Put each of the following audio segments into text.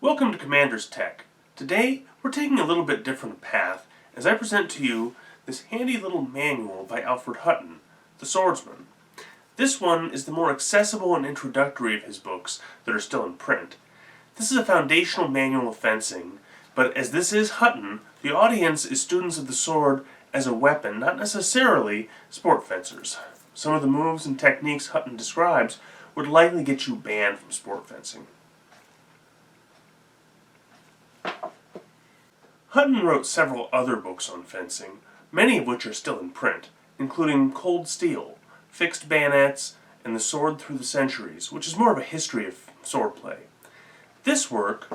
Welcome to Commander's Tech. Today, we're taking a little bit different path as I present to you this handy little manual by Alfred Hutton, the Swordsman. This one is the more accessible and introductory of his books that are still in print. This is a foundational manual of fencing, but as this is Hutton, the audience is students of the sword as a weapon, not necessarily sport fencers. Some of the moves and techniques Hutton describes would likely get you banned from sport fencing. Hutton wrote several other books on fencing, many of which are still in print, including Cold Steel, Fixed Bayonets, and The Sword Through the Centuries, which is more of a history of swordplay. This work,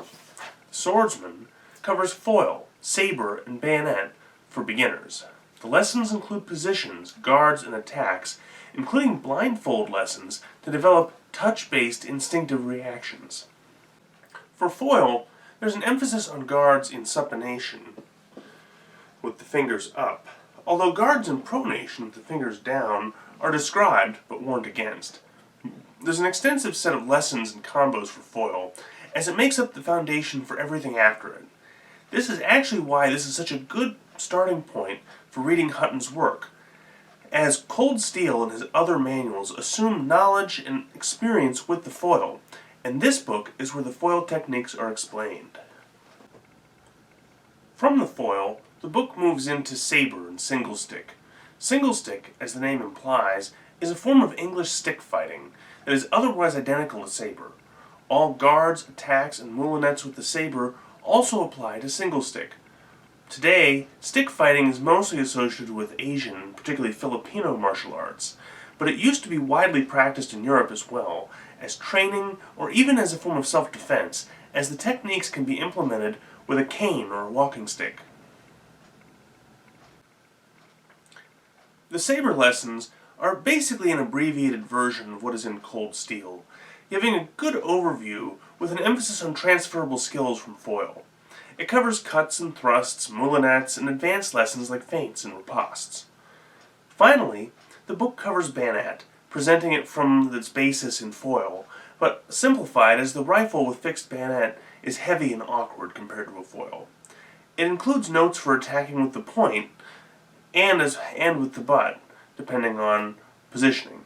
Swordsman, covers foil, saber, and bayonet for beginners. The lessons include positions, guards, and attacks, including blindfold lessons to develop touch-based instinctive reactions. For foil, there's an emphasis on guards in supination, with the fingers up, although guards in pronation with the fingers down are described but warned against. There's an extensive set of lessons and combos for foil, as it makes up the foundation for everything after it. This is actually why this is such a good starting point for reading Hutton's work, as Cold Steel and his other manuals assume knowledge and experience with the foil, and this book is where the foil techniques are explained. From the foil, the book moves into saber and single stick. Single stick, as the name implies, is a form of English stick fighting that is otherwise identical to saber. All guards, attacks, and moulinets with the saber also apply to single stick. Today, stick fighting is mostly associated with Asian, particularly Filipino martial arts, but it used to be widely practiced in Europe as well, as training or even as a form of self-defense, as the techniques can be implemented with a cane or a walking stick. The Saber Lessons are basically an abbreviated version of what is in Cold Steel, giving a good overview with an emphasis on transferable skills from foil. It covers cuts and thrusts, moulinets, and advanced lessons like feints and ripostes. Finally, the book covers bayonet, presenting it from its basis in foil, but simplified as the rifle with fixed bayonet is heavy and awkward compared to a foil. It includes notes for attacking with the point and with the butt, depending on positioning.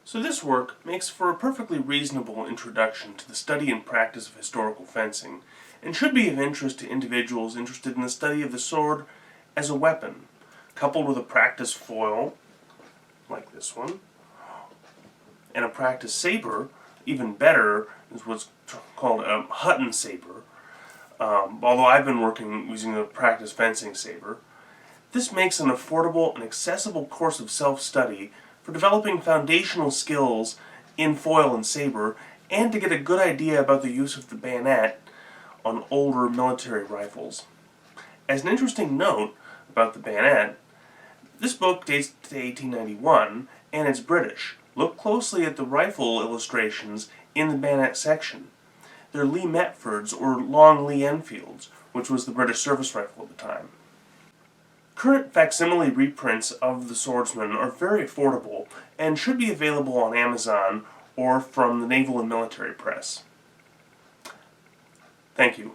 So this work makes for a perfectly reasonable introduction to the study and practice of historical fencing, and should be of interest to individuals interested in the study of the sword as a weapon, coupled with a practice foil, like this one, and a practice saber. Even better is what's called a Hutton saber, although I've been using a practice fencing saber. This makes an affordable and accessible course of self-study for developing foundational skills in foil and saber, and to get a good idea about the use of the bayonet on older military rifles. As an interesting note about the bayonet, this book dates to 1891, and it's British. Look closely at the rifle illustrations in the bayonet section. They're Lee Metfords or long Lee Enfields, which was the British service rifle at the time. Current facsimile reprints of The Swordsman are very affordable and should be available on Amazon or from the Naval and Military Press. Thank you.